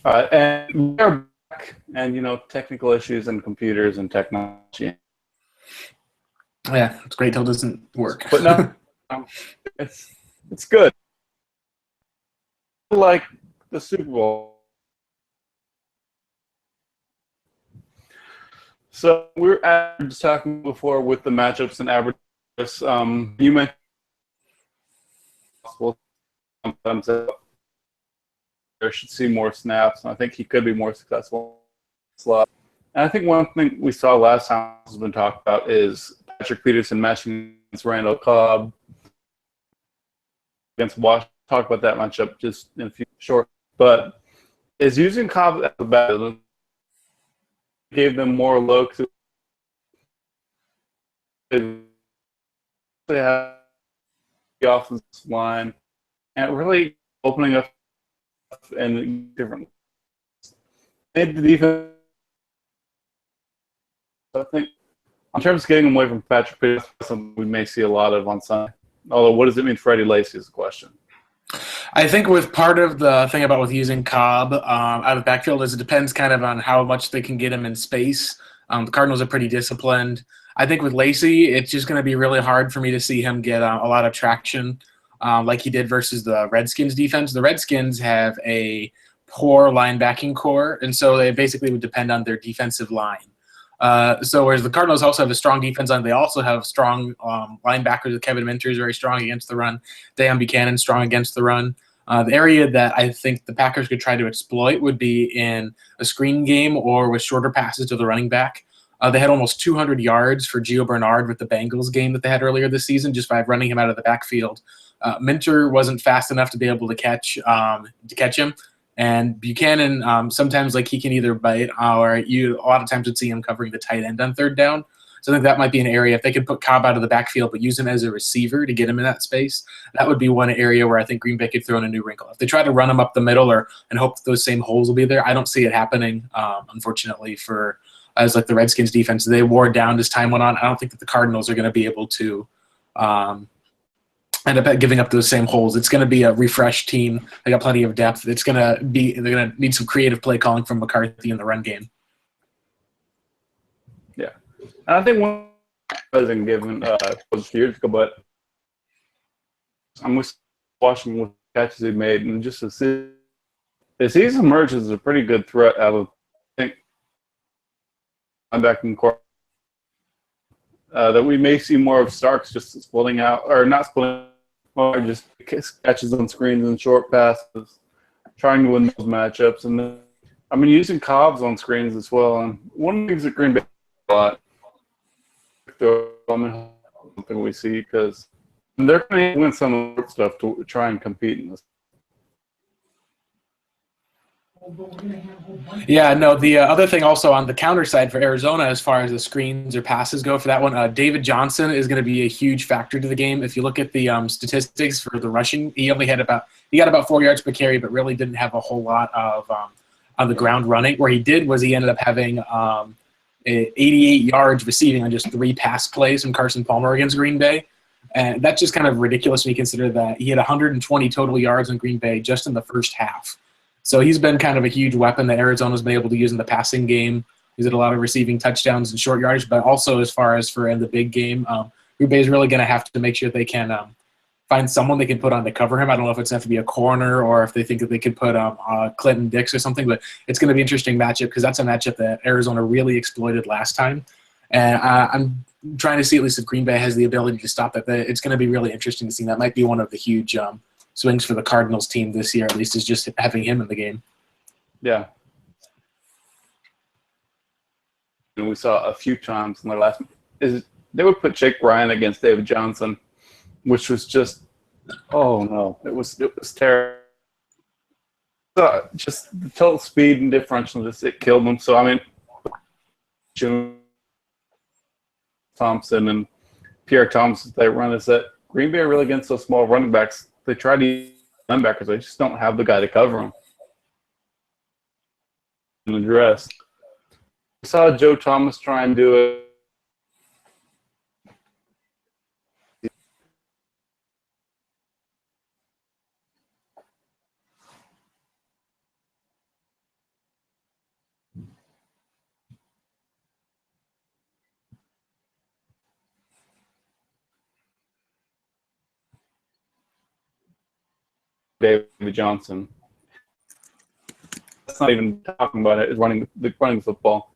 And we're back, and technical issues and computers and technology, Yeah, it's great till it doesn't work. but no, um, it's good. Like the Super Bowl. So we were just talking before with the matchups and averages. You mentioned possible sometimes there should see more snaps, and I think he could be more successful. And I think one thing we saw last time has been talked about is Patrick Peterson matching against Randall Cobb against Washington. Talk about that matchup just in a few short. But is using Cobb as a back gave them more looks. They have the offensive line and really opening up in different. Made the defense. I think in terms of getting away from Patrick Peterson, something we may see a lot of on Sunday. Although, what does it mean for Freddie Lacy is the question. I think with part of the thing about with using Cobb out of the backfield is it depends kind of on how much they can get him in space. The Cardinals are pretty disciplined. I think with Lacy, it's just going to be really hard for me to see him get a lot of traction like he did versus the Redskins defense. The Redskins have a poor linebacking core, and so they basically would depend on their defensive line. So whereas the Cardinals also have a strong defense on, they also have strong linebackers. Kevin Minter is very strong against the run. Dan Buchanan strong against the run. The area that I think the Packers could try to exploit would be in a screen game or with shorter passes to the running back. They had almost 200 yards for Gio Bernard with the Bengals game that they had earlier this season just by running him out of the backfield. Minter wasn't fast enough to be able to catch him. And Buchanan, sometimes like he can either bite or you a lot of times would see him covering the tight end on third down. So I think that might be an area if they could put Cobb out of the backfield but use him as a receiver to get him in that space. That would be one area where I think Green Bay could throw in a new wrinkle. If they try to run him up the middle and hope those same holes will be there, I don't see it happening. Unfortunately, for as like the Redskins defense, they wore down as time went on. I don't think that the Cardinals are going to be able to end up giving up those same holes. It's going to be a refreshed team. They got plenty of depth. They're going to need some creative play calling from McCarthy in the run game. Yeah, and I think one wasn't given was years ago, but I'm watching what catches he made, and just to see as he's emerged as a pretty good threat out of I think I'm back in court. That we may see more of Starks just splitting out, or not splitting, or just catches on screens and short passes, trying to win those matchups. And then, using Cobbs on screens as well. And one of the things that Green Bay a lot, something we see because they're going to win some of the stuff to try and compete in this. Yeah, no, the other thing also on the counter side for Arizona as far as the screens or passes go for that one, David Johnson is going to be a huge factor to the game. If you look at the statistics for the rushing, he got about 4 yards per carry, but really didn't have a whole lot of on the ground running. Where he did was he ended up having 88 yards receiving on just 3 pass plays from Carson Palmer against Green Bay. And that's just kind of ridiculous when you consider that he had 120 total yards in Green Bay just in the first half. So he's been kind of a huge weapon that Arizona's been able to use in the passing game. He's had a lot of receiving touchdowns and short yardage, but also as far as for in the big game, Green Bay is really going to have to make sure they can find someone they can put on to cover him. I don't know if it's going to have to be a corner or if they think that they could put Clinton Dix or something, but it's going to be an interesting matchup because that's a matchup that Arizona really exploited last time. And I'm trying to see at least if Green Bay has the ability to stop that. It's going to be really interesting to see. That might be one of the huge swings for the Cardinals team this year, at least, is just having him in the game. Yeah. And we saw a few times in the last they would put Jake Bryan against David Johnson, which was just it was terrible. Just the total speed and differential, it killed them. So Thompson and Pierre Thomas, they run is that Green Bay really against those small running backs. They try to use linebackers. They just don't have the guy to cover them. And address. We saw Joe Thomas try and do it. David Johnson. That's not even talking about it. It's running the football.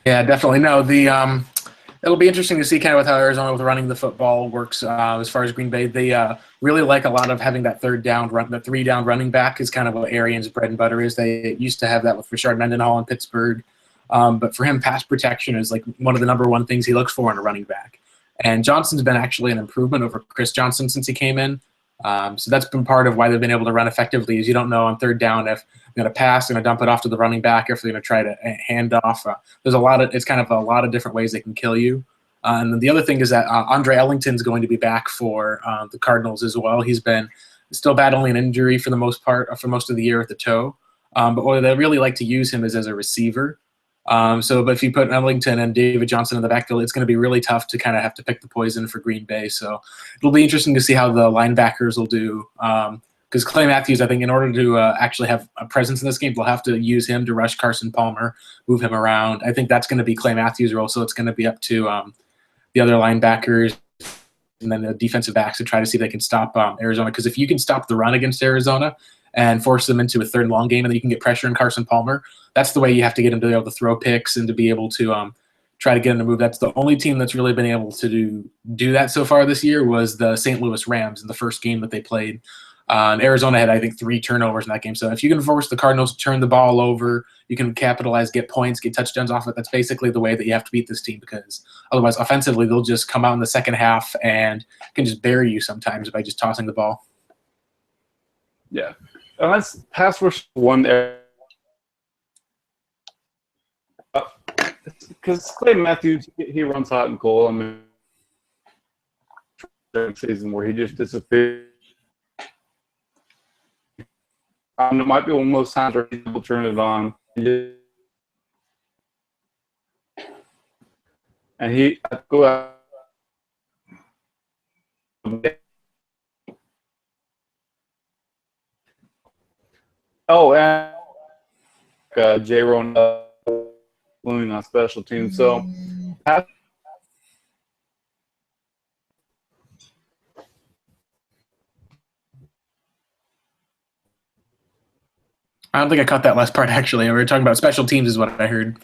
Yeah, definitely. No, it'll be interesting to see kind of with how Arizona with running the football works. As far as Green Bay, they really like a lot of having that third down run, the 3-down running back is kind of what Arians' bread and butter is. They used to have that with Rashard Mendenhall in Pittsburgh, but for him, pass protection is like one of the number one things he looks for in a running back. And Johnson's been actually an improvement over Chris Johnson since he came in. So that's been part of why they've been able to run effectively. Is you don't know on third down if they're going to pass, they're going to dump it off to the running back, or if they're going to try to hand off. It's kind of a lot of different ways they can kill you. And then the other thing is that Andre Ellington's going to be back for the Cardinals as well. He's been still battling an injury for the most part, for most of the year with the toe. But what they really like to use him is as a receiver. But if you put Ellington and David Johnson in the backfield, it's going to be really tough to kind of have to pick the poison for Green Bay. So it'll be interesting to see how the linebackers will do. Because Clay Matthews, I think, in order to actually have a presence in this game, they'll have to use him to rush Carson Palmer, move him around. I think that's going to be Clay Matthews' role. So it's going to be up to the other linebackers and then the defensive backs to try to see if they can stop Arizona. Because if you can stop the run against Arizona and force them into a third and long game, and then you can get pressure on Carson Palmer, that's the way you have to get him to be able to throw picks and to be able to try to get him to move. That's the only team that's really been able to do that so far this year was the St. Louis Rams in the first game that they played. And Arizona had, I think, 3 turnovers in that game. So if you can force the Cardinals to turn the ball over, you can capitalize, get points, get touchdowns off it. That's basically the way that you have to beat this team, because otherwise offensively they'll just come out in the second half and can just bury you sometimes by just tossing the ball. Yeah. Unless pass rush one there. Because Clay Matthews, he runs hot and cold. I mean, season where he just disappeared. It might be one of those times where people turn it on. And he go out. Oh, and J-Ron blooming on special teams. So, I don't think I caught that last part, actually. We were talking about special teams is what I heard.